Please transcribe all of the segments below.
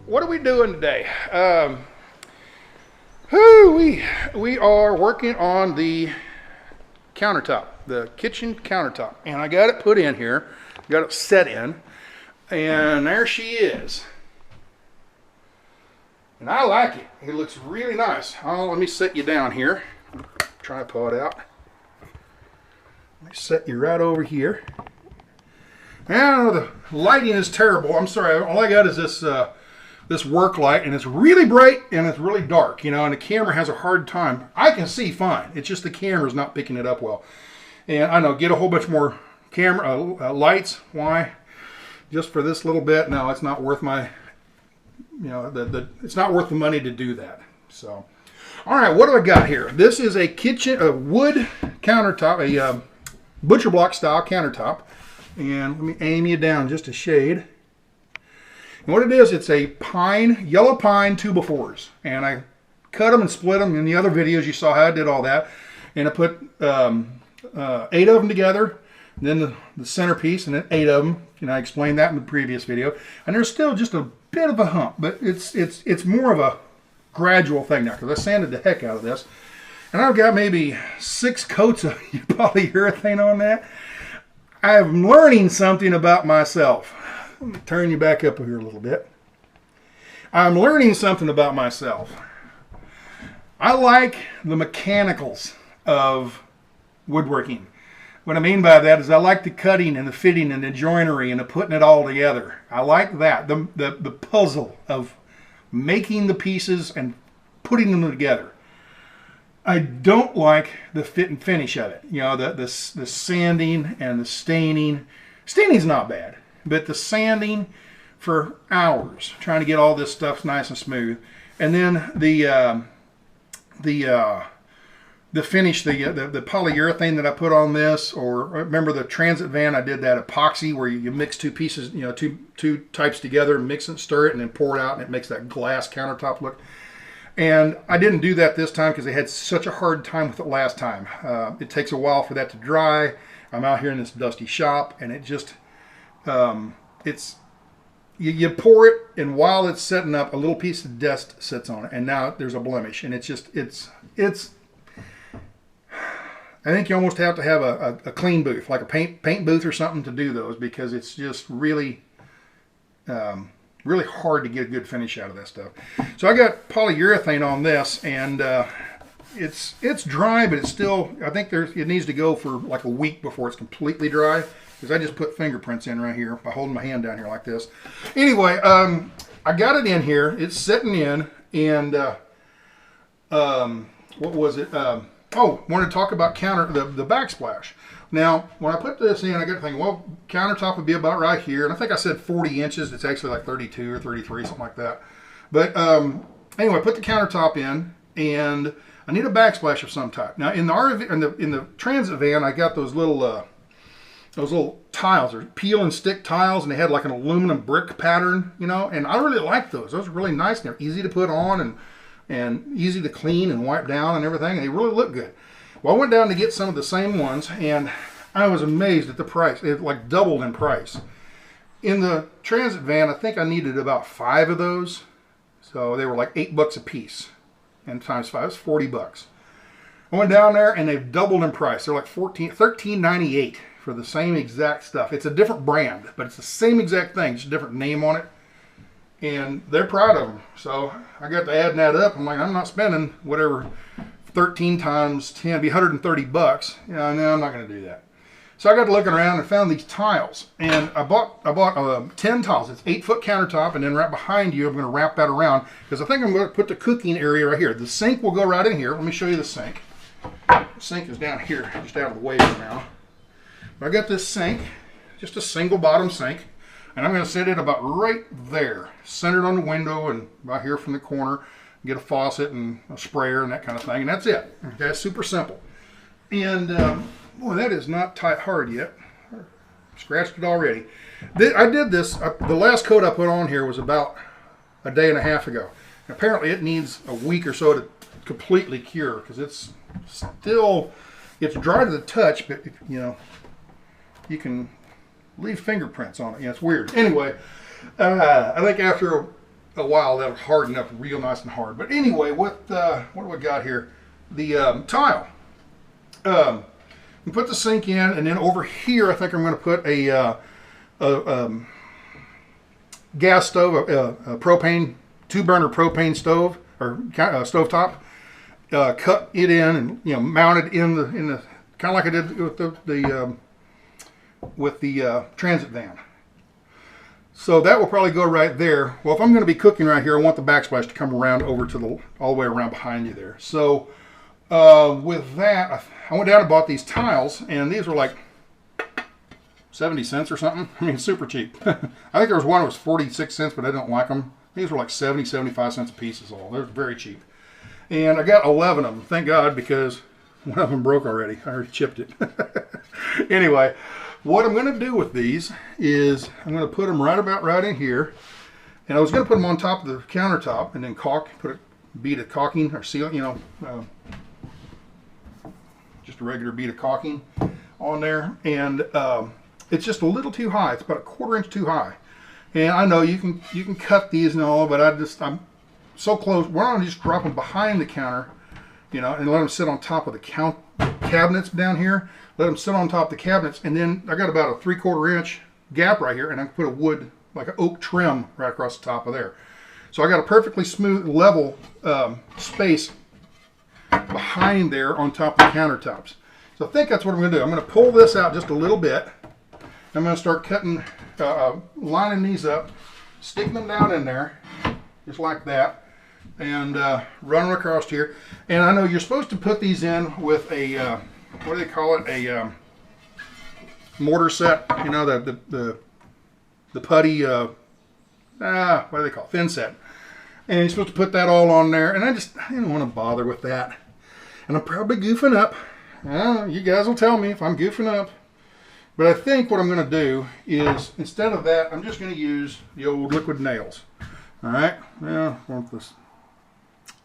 What are we doing today? We are working on the countertop, the kitchen countertop, and I got it put in here, got it set in, and there she is. And I like it. It looks really nice. Oh, let me set you down here. Tripod out. Let me set you right over here. Now the lighting is terrible. I'm sorry. All I got is this work light, and it's really bright and it's really dark, you know, and the camera has a hard time. I can see fine. It's just the camera's not picking it up well. And I know, get a whole bunch more camera lights. Why? Just for this little bit? No, it's not worth my, you know, it's not worth the money to do that. So, all right, what do I got here? This is a wood countertop, a butcher block style countertop. And let me aim you down just a shade. And what it is, it's a yellow pine 2x4s, and I cut them and split them. In the other videos you saw how I did all that, and I put 8 of them together, and then the centerpiece, and then 8 of them. And I explained that in the previous video. And there's still just a bit of a hump, but it's more of a gradual thing now, because I sanded the heck out of this, and I've got maybe 6 coats of polyurethane on that. I'm learning something about myself. Let me turn you back up here a little bit. I'm learning something about myself. I like the mechanicals of woodworking. What I mean by that is I like the cutting and the fitting and the joinery and the putting it all together. I like that, the puzzle of making the pieces and putting them together. I don't like the fit and finish of it. You know, the sanding and the staining. Staining's not bad. But the sanding for hours, trying to get all this stuff nice and smooth, and then the finish, the polyurethane that I put on this, or remember the transit van, I did that epoxy where you mix 2 pieces, you know, two types together, mix it, stir it, and then pour it out, and it makes that glass countertop look. And I didn't do that this time because I had such a hard time with it last time. It takes a while for that to dry. I'm out here in this dusty shop, and it just you pour it, and while it's setting up, a little piece of dust sits on it, and now there's a blemish, and it's I think you almost have to have a clean booth, like a paint booth or something, to do those, because it's just really really hard to get a good finish out of that stuff. So I got polyurethane on this, and it's dry, but it's still, I think it needs to go for like a week before it's completely dry, because I just put fingerprints in right here by holding my hand down here like this. Anyway, I got it in here. It's sitting in, and what was it? Wanted to talk about the Backsplash. Now, when I put this in, I got to think, well, countertop would be about right here, and I think I said 40 inches. It's actually like 32 or 33, something like that. But anyway, I put the countertop in, and I need a backsplash of some type. Now, in the RV, in the transit van, I got those little tiles, or peel and stick tiles, and they had like an aluminum brick pattern, you know, and I really liked those. Those were really nice, and they're easy to put on, and easy to clean and wipe down and everything, and they really look good. Well, I went down to get some of the same ones, and I was amazed at the price. It like doubled in price. In the transit van, I think I needed about 5 of those, so they were like $8 a piece, and times 5 is $40. I went down there, and they've doubled in price. They're like $13.98 for the same exact stuff. It's a different brand, but it's the same exact thing, just a different name on it. And they're proud of them. So I got to adding that up. I'm like, I'm not spending whatever 13 times 10, it'd be $130. You know, no, I'm not going to do that. So I got looking around and found these tiles, and I bought 10 tiles. It's 8-foot countertop, and then right behind you, I'm going to wrap that around because I think I'm going to put the cooking area right here. The sink will go right in here. Let me show you the sink. The sink is down here, just out of the way for now. But I got this sink, just a single bottom sink, and I'm going to set it about right there, centered on the window, and about here from the corner. Get a faucet and a sprayer and that kind of thing, and that's it. Okay, super simple. And boy, that is not tight hard yet. Scratched it already. I did this, the last coat I put on here was about a day and a half ago. And apparently it needs a week or so to completely cure, because it's still, it's dry to the touch, but you know, you can leave fingerprints on it. Yeah, it's weird. Anyway, I think after a while that'll harden up real nice and hard. But anyway, what do we got here? The tile. We put the sink in, and then over here I think I'm going to put a gas stove, a propane, 2-burner propane stove, or stovetop. Cut it in and, you know, mount it in the kind of like I did with the transit van. So that will probably go right there. Well, if I'm going to be cooking right here, I want the backsplash to come around over to all the way around behind you there. So with that, I went down and bought these tiles, and these were like 70 cents or something. I mean, super cheap. I think there was one that was 46 cents, but I don't like them. These were like 70, 75 cents a piece is all. They're very cheap. And I got 11 of them, thank God, because one of them broke already. I already chipped it. Anyway, what I'm going to do with these is I'm going to put them right in here. And I was going to put them on top of the countertop and then put a bead of caulking or seal, you know, just a regular bead of caulking on there. And it's just a little too high. It's about a 1/4 inch too high. And I know you can cut these and all, but I'm so close. Why don't I just drop them behind the counter, you know, and let them sit on top of the cabinets down here. Let them sit on top of the cabinets, and then I got about a 3/4 inch gap right here, and I can put a wood, like an oak trim right across the top of there. So I got a perfectly smooth, level space behind there on top of the countertops. So I think that's what I'm going to do. I'm going to pull this out just a little bit. I'm going to start cutting, lining these up, sticking them down in there, just like that, and run them across here. And I know you're supposed to put these in with a, what do they call it, a mortar set, you know, the putty, what do they call it, thin set. And you're supposed to put that all on there, and I didn't want to bother with that. And I'm probably goofing up. You guys will tell me if I'm goofing up. But I think what I'm going to do is, instead of that, I'm just going to use the old liquid nails. All right? Well, the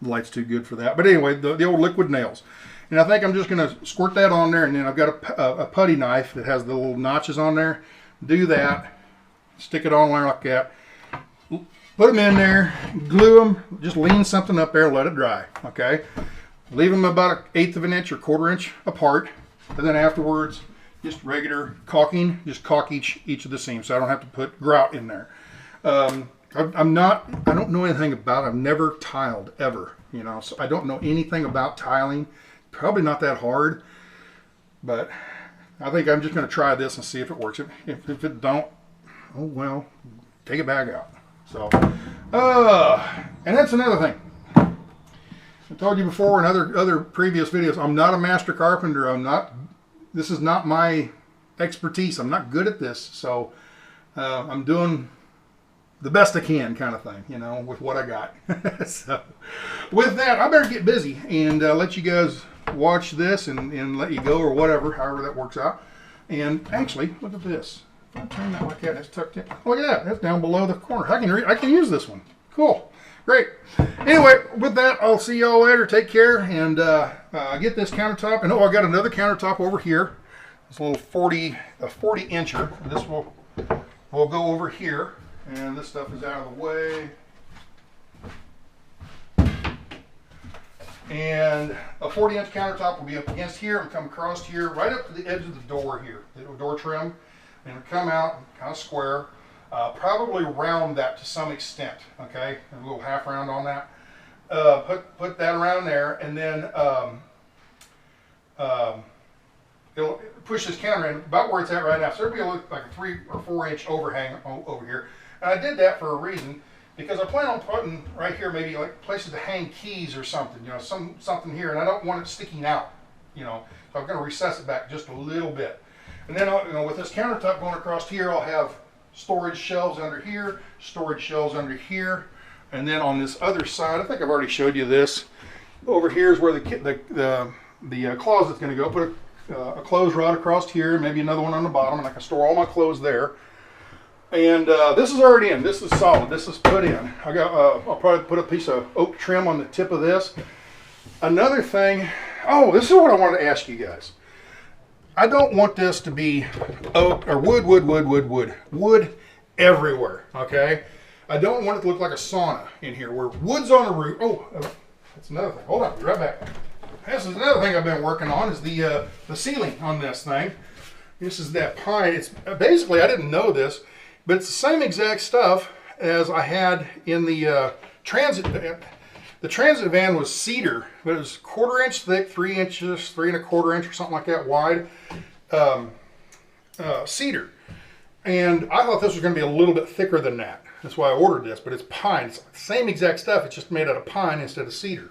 light's too good for that. But anyway, the old liquid nails. And I think I'm just going to squirt that on there, and then I've got a putty knife that has the little notches on there. Do that. Stick it on there like that. Put them in there. Glue them. Just lean something up there and let it dry. Okay? Leave them about 1/8 of an inch or 1/4 inch apart. And then afterwards, just regular caulking. Just caulk each of the seams, so I don't have to put grout in there. I don't know anything about it. I've never tiled ever, you know, so I don't know anything about tiling. Probably not that hard, but I think I'm just going to try this and see if it works. If it don't, oh well, take it back out. So, and that's another thing. I told you before in other previous videos, I'm not a master carpenter. This is not my expertise. I'm not good at this, so I'm doing the best I can, kind of thing, you know, with what I got. So, with that, I better get busy and let you guys watch this and let you go, or whatever, however that works out. And actually, look at this. If I turn that like that, it's tucked in. Look at that. That's down below the corner. I can use this one. Cool. Great. Anyway, with that, I'll see y'all later. Take care, and get this countertop. And I got another countertop over here. It's a little 40 incher. This will go over here, and this stuff is out of the way. And a 40-inch countertop will be up against here and come across here, right up to the edge of the door here, the door trim, and it'll come out kind of square. Probably round that to some extent, okay? A little half round on that. Put that around there, and then it'll push this counter in about where it's at right now. So there'll be like a 3 or 4 inch overhang over here. And I did that for a reason, because I plan on putting right here maybe like places to hang keys or something, you know, something here, and I don't want it sticking out, you know. So I'm going to recess it back just a little bit. And then, you know, with this countertop going across here, I'll have storage shelves under here, storage shelves under here, and then on this other side, I think I've already showed you this. Over here is where the closet's going to go. Put a clothes rod across here, maybe another one on the bottom, and I can store all my clothes there. And this is already in. This is solid. This is put in. I'll probably put a piece of oak trim on the tip of this. Another thing. Oh, this is what I wanted to ask you guys. I don't want this to be oak or wood everywhere. Okay. I don't want it to look like a sauna in here where wood's on the roof. Oh, that's another thing. Hold on, be right back. This is another thing I've been working on is the ceiling on this thing. This is that pine. It's basically, I didn't know this, but it's the same exact stuff as I had in the transit. The transit van was cedar, but it was 1/4 inch thick, 3 inches, 3 1/4 inch or something like that wide, cedar. And I thought this was going to be a little bit thicker than that. That's why I ordered this, but it's pine. It's the same exact stuff. It's just made out of pine instead of cedar.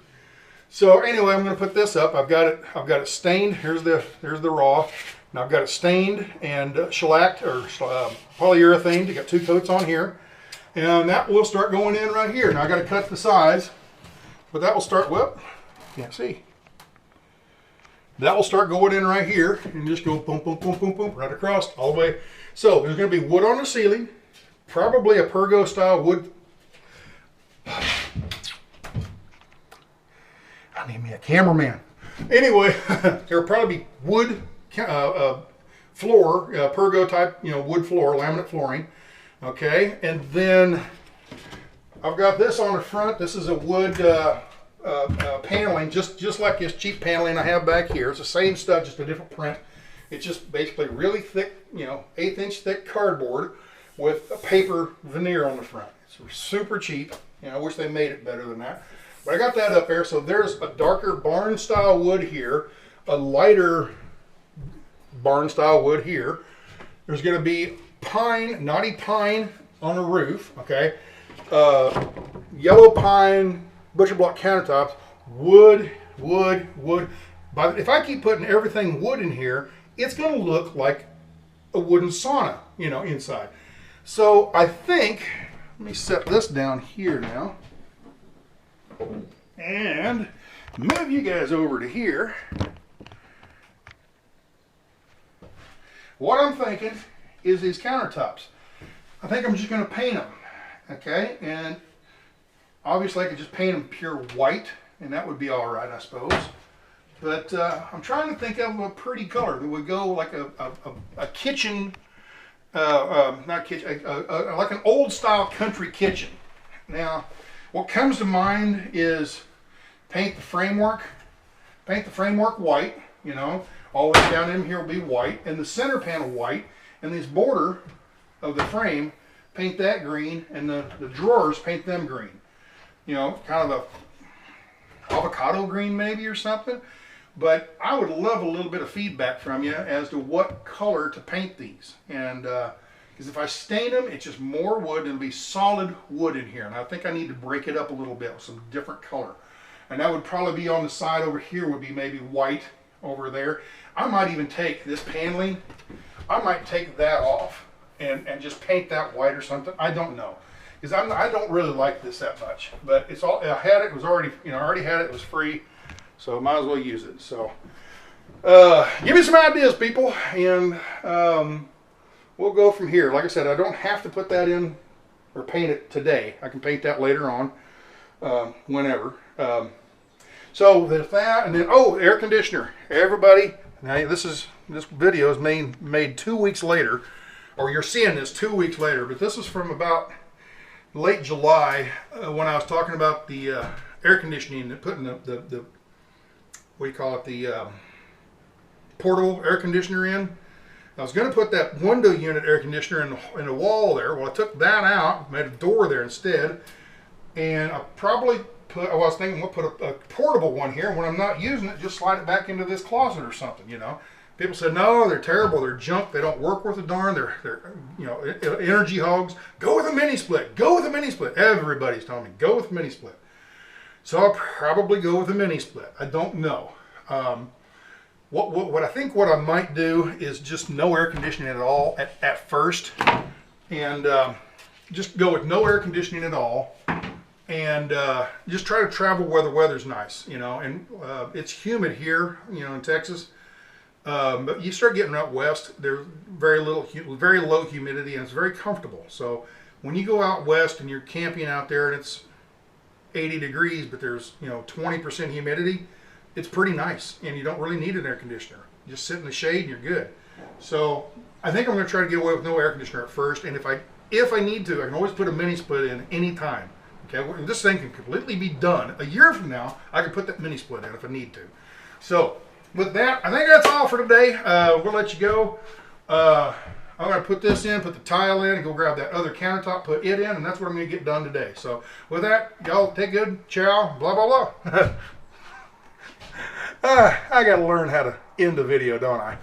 So anyway, I'm going to put this up. I've got it stained. Here's the raw. Now I've got it stained and shellacked or polyurethane. I got 2 coats on here, and that will start going in right here. Now I got to cut the size, but that will start. Well, can't see. That will start going in right here, and just go boom, boom, boom, boom, boom, right across all the way. So there's going to be wood on the ceiling, probably a Pergo style wood. I need me a cameraman. Anyway, there'll probably be wood floor, Pergo type, you know, wood floor, laminate flooring. Okay, and then I've got this on the front. This is a wood paneling, just like this cheap paneling I have back here. It's the same stuff, just a different print. It's just basically really thick, you know, 1/8 inch thick cardboard with a paper veneer on the front. It's super cheap. You know, I wish they made it better than that. But I got that up there. So there's a darker barn style wood here, a lighter barn style wood here. There's going to be pine, knotty pine on the roof. Okay, yellow pine butcher block countertops, wood. But if I keep putting everything wood in here, it's going to look like a wooden sauna, you know, inside. So I think, let me set this down here now and move you guys over to here. What I'm thinking is these countertops. I think I'm just going to paint them, okay? And obviously I could just paint them pure white, and that would be all right, I suppose. But I'm trying to think of a pretty color that would go like a kitchen, not kitchen, like an old style country kitchen. Now, what comes to mind is paint the framework white, you know, all the way down in here will be white, and the center panel white, and this border of the frame, paint that green, and the drawers, paint them green. You know, kind of a avocado green maybe or something. But I would love a little bit of feedback from you as to what color to paint these. And because if I stain them, it's just more wood, and it'll be solid wood in here. And I think I need to break it up a little bit with some different color. And that would probably be on the side over here, would be maybe white over there. I might even take this paneling, I might take that off and just paint that white or something. I don't know. Because I don't really like this that much. But it's all, I had it, it was already, you know, I already had it, it was free. So I might as well use it. So give me some ideas, people, and we'll go from here. Like I said, I don't have to put that in or paint it today. I can paint that later on, whenever. So there's that, and then air conditioner. Everybody, now this video is made 2 weeks later, or you're seeing this 2 weeks later. But this is from about late July when I was talking about the air conditioning and putting the what do you call it, the portable air conditioner in. I was going to put that window unit air conditioner in the wall there. Well, I took that out, made a door there instead, and I probably put, I was thinking we'll put a portable one here. When I'm not using it, just slide it back into this closet or something, you know. People said, no, they're terrible, they're junk, they don't work worth a darn, they're you know, energy hogs. Go with a mini split, go with a mini split. Everybody's telling me, go with a mini split. So I'll probably go with a mini split. I don't know. What I think what I might do is just no air conditioning at all at first, and just go with no air conditioning at all, and just try to travel where the weather's nice, you know. And it's humid here, you know, in Texas, but you start getting out west, there's very low humidity, and it's very comfortable. So when you go out west and you're camping out there and it's 80 degrees, but there's, you know, 20% humidity, it's pretty nice, and you don't really need an air conditioner. You just sit in the shade and you're good. So I think I'm going to try to get away with no air conditioner at first, and if I need to, I can always put a mini split in any time. Okay, this thing can completely be done. A year from now, I can put that mini split in if I need to. So with that, I think that's all for today. We'll let you go. I'm going to put this in, put the tile in, and go grab that other countertop, put it in, and that's what I'm going to get done today. So with that, y'all take good, ciao, blah, blah, blah. I got to learn how to end the video, don't I?